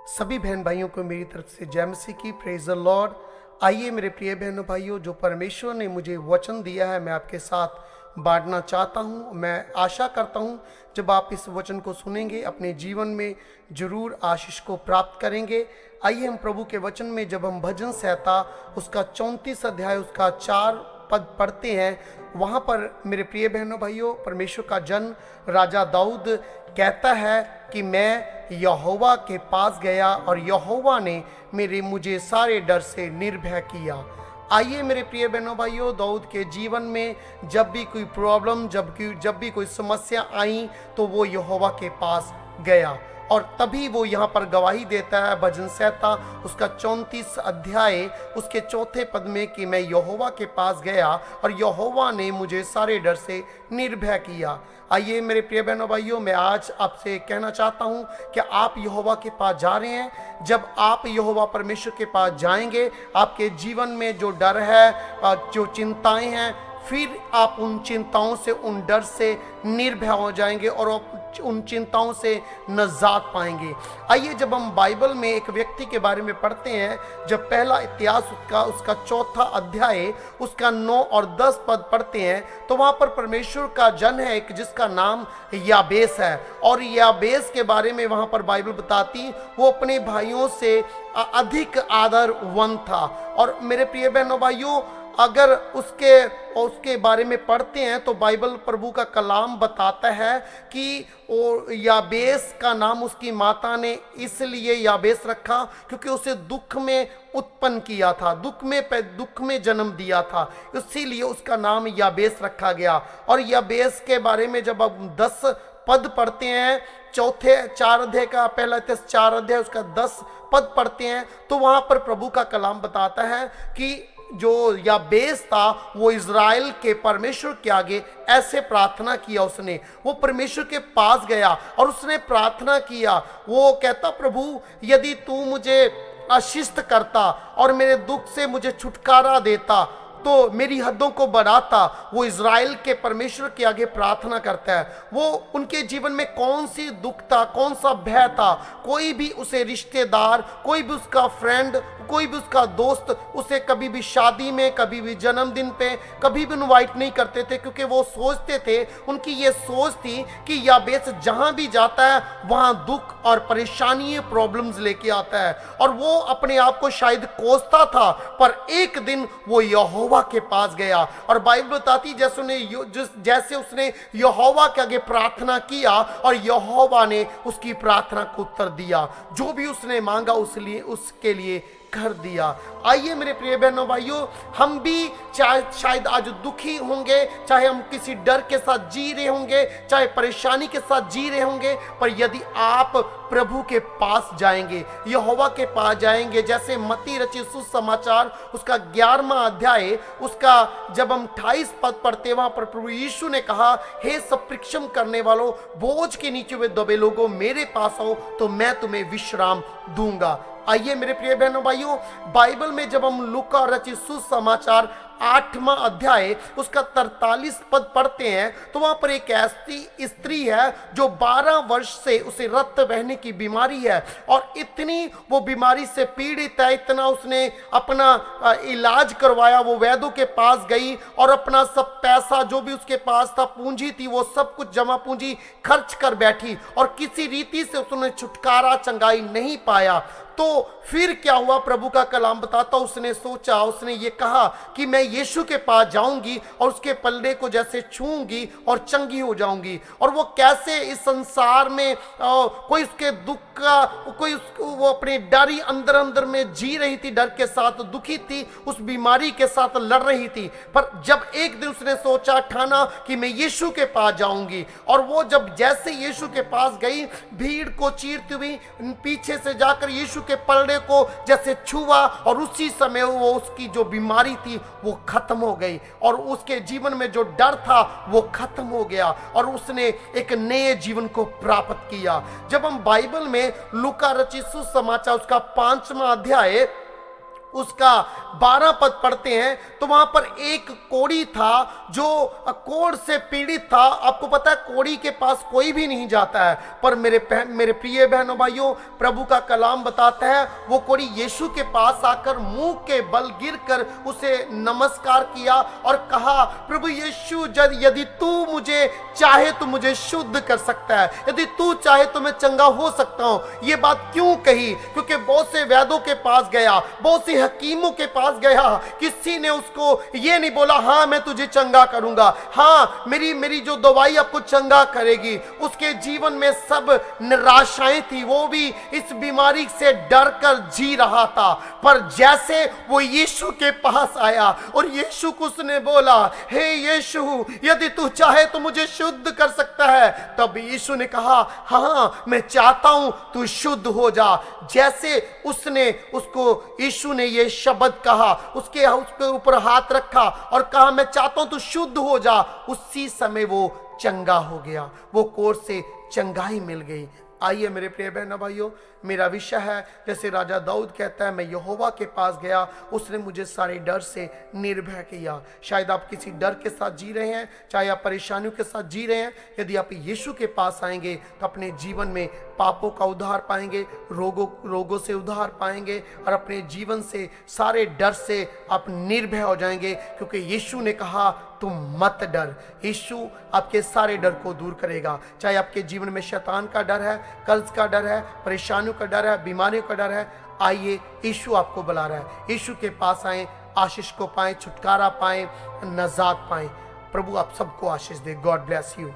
सभी बहन भाइयों को मेरी तरफ से जय मसीह की। Praise the Lord. आइए मेरे प्रिय बहनों भाइयों, जो परमेश्वर ने मुझे वचन दिया है मैं आपके साथ बांटना चाहता हूं। मैं आशा करता हूं जब आप इस वचन को सुनेंगे अपने जीवन में जरूर आशीष को प्राप्त करेंगे। आइए हम प्रभु के वचन में जब हम भजन संहिता उसका 34 अध्याय उसका 4 पद पढ़ते हैं, वहाँ पर मेरे प्रिय बहनों भाइयों परमेश्वर का जन राजा दाऊद कहता है कि मैं यहोवा के पास गया और यहोवा ने मुझे सारे डर से निर्भय किया। आइए मेरे प्रिय बहनों भाइयों, दाऊद के जीवन में जब भी कोई प्रॉब्लम, जब भी कोई समस्या आई तो वो यहोवा के पास गया और तभी वो यहाँ पर गवाही देता है भजन संहिता उसका 34 अध्याय उसके 4 पद में कि मैं यहोवा के पास गया और यहोवा ने मुझे सारे डर से निर्भय किया। आइए मेरे प्रिय बहनों भाइयों, मैं आज आपसे कहना चाहता हूँ कि आप यहोवा के पास जा रहे हैं। जब आप यहोवा परमेश्वर के पास जाएंगे, आपके जीवन में जो डर है, जो चिंताएं हैं, फिर आप उन चिंताओं से, उन डर से निर्भय हो जाएंगे और उन चिंताओं से नजात पाएंगे। आइए जब हम बाइबल में एक व्यक्ति के बारे में पढ़ते हैं, जब पहला इतिहास उसका 4 अध्याय उसका 9 और 10 पद पढ़ते हैं, तो वहाँ पर परमेश्वर का जन है एक जिसका नाम याबेस है। और याबेस के बारे में वहाँ पर बाइबल बताती वो अपने भाइयों से अधिक आदरवान था। और मेरे प्रिय बहनों भाइयों, अगर उसके बारे में पढ़ते हैं तो बाइबल प्रभु का कलाम बताता है कि याबेस का नाम उसकी माता ने इसलिए याबेस रखा क्योंकि उसे दुख में उत्पन्न किया था, दुख में जन्म दिया था, इसीलिए उसका नाम याबेस रखा गया। और याबेस के बारे में जब अब 10 पद पढ़ते हैं, 4 अध्याय का पहला 4 अध्याय उसका 10 पद पढ़ते हैं, तो वहां पर प्रभु का कलाम बताता है कि जो याबेस था वो इज़राइल के परमेश्वर के आगे ऐसे प्रार्थना किया। उसने वो परमेश्वर के पास गया और उसने प्रार्थना किया। वो कहता, प्रभु यदि तू मुझे आशीष करता और मेरे दुख से मुझे छुटकारा देता तो मेरी हद्दों को बढ़ाता। वो इज़राइल के परमेश्वर के आगे प्रार्थना करता है। वो उनके जीवन में कौन सी दुख था, कौन सा भय था, कोई भी उसे रिश्तेदार, कोई भी उसका फ्रेंड, कोई भी उसका दोस्त उसे कभी भी शादी में, कभी भी जन्मदिन पे कभी भी इनवाइट नहीं करते थे, क्योंकि वो सोचते थे, उनकी ये सोच थी कि याबेस जहां भी जाता है वहां दुख और परेशानी, प्रॉब्लम्स लेके आता है। और वो अपने आप को शायद कोसता था, पर एक दिन वो यहोवा के पास गया और बाइबल बताती जैसे उसने यहोवा के आगे प्रार्थना किया और यहोवा ने उसकी प्रार्थना को उत्तर दिया। जो भी उसने मांगा उसके लिए कर दिया। आइए मेरे प्रिय बहनों भाइयों, हम भी शायद आज दुखी होंगे, चाहे हम किसी डर के साथ जी रहे होंगे, चाहे परेशानी के साथ जी रहे होंगे, पर यदि आप प्रभु के पास जाएंगे, यहोवा के पास जाएंगे, जैसे मत्ती रचित सुसमाचार उसका 11वां अध्याय उसका जब हम 28 पद पढ़ते, वहां पर प्रभु यीशु ने कहा, हे सब परिश्रम करने वालों, बोझ के नीचे हुए दबे लोगों, मेरे पास आओ तो मैं तुम्हें विश्राम दूंगा। आइए मेरे प्रिय बहनों भाइयों, बाइबल में जब हम लूका रचित सुसमाचार 8वां अध्याय उसका 43 पद पढ़ते हैं, तो वहां पर एक ऐसी स्त्री है जो 12 वर्ष से उसे रक्त बहने की बीमारी है और इतनी वो बीमारी से पीड़ित है, इतना उसने अपना इलाज करवाया। वो वैद्यों के पास गई और अपना सब पैसा जो भी उसके पास था, पूंजी थी, वो सब कुछ जमा पूंजी खर्च कर बैठी और किसी रीति से उसने छुटकारा, चंगाई नहीं पाया। तो फिर क्या हुआ, प्रभु का कलाम बताता, उसने सोचा, उसने ये कहा कि मैं यीशु के पास जाऊंगी और उसके पल्ले को जैसे छूंगी और चंगी हो जाऊंगी। और वो कैसे इस संसार में कोई उसके दुख का, वो अपने डर ही अंदर में जी रही थी, डर के साथ दुखी थी, उस बीमारी के साथ लड़ रही थी। पर जब एक दिन उसने सोचा, ठाना कि मैं यीशु के पास जाऊंगी, और वो जब जैसे यीशु के पास गई, भीड़ को चीरती हुई पीछे से जाकर यीशु के पलड़े को जैसे छुआ और उसी समय वो उसकी जो बीमारी थी वो खत्म हो गई और उसके जीवन में जो डर था वो खत्म हो गया और उसने एक नए जीवन को प्राप्त किया। जब हम बाइबल में लूका रचित सुसमाचार उसका 5वां अध्याय उसका 12 पद पढ़ते हैं तो वहां पर एक कोढ़ी था जो कोढ़ से पीड़ित था। आपको पता है कोढ़ी के पास कोई भी नहीं जाता है, पर मेरे प्रिय बहनों भाइयों, प्रभु का कलाम बताता है वो कोढ़ी यीशु के पास आकर मुंह के बल गिरकर उसे नमस्कार किया और कहा, प्रभु यीशु यदि तू मुझे चाहे तो मुझे शुद्ध कर सकता है, यदि तू चाहे तो मैं चंगा हो सकता हूं। ये बात क्यों कही? क्योंकि बहुत से वैद्यों के पास गया, बहुत से हकीमों के पास गया, किसी ने उसको ये नहीं बोला हाँ मैं तुझे चंगा करूंगा, हाँ मेरी जो दवाई आपको चंगा करेगी। उसके जीवन में सब निराशाएं थी, वो भी इस बीमारी से डर कर जी रहा था। पर जैसे वो यीशु के पास आया और यीशु को उसने बोला, हे यीशु यदि तू चाहे तो मुझे शुद्ध कर सकता है, तब यीशु ने कहा हाँ मैं चाहता हूं तू शुद्ध हो जा। जैसे उसने उसको यीशु ने ये शब्द कहा, उसके ऊपर हाथ रखा और कहा मैं चाहता हूं तू शुद्ध हो जा, उसी समय वो चंगा हो गया, वो कोढ़ से चंगाई मिल गई। आइए मेरे प्रिय बहनों भाइयों, मेरा विषय है जैसे राजा दाऊद कहता है, मैं यहोवा के पास गया, उसने मुझे सारे डर से निर्भय किया। शायद आप किसी डर के साथ जी रहे हैं, चाहे आप परेशानियों के साथ जी रहे हैं, यदि आप यीशु के पास आएंगे तो अपने जीवन में पापों का उद्धार पाएंगे, रोगों से उद्धार पाएंगे और अपने जीवन से सारे डर से आप निर्भय हो जाएंगे, क्योंकि यीशु ने कहा तुम मत डर। यीशु आपके सारे डर को दूर करेगा। चाहे आपके जीवन में शैतान का डर है, कर्ज का डर है, परेशानियों का डर है, बीमारियों का डर है, आइए यीशु आपको बुला रहा है। यीशु के पास आए, आशीष को पाएं, छुटकारा पाएं, नजात पाएं। प्रभु आप सबको आशीष दे। God bless you.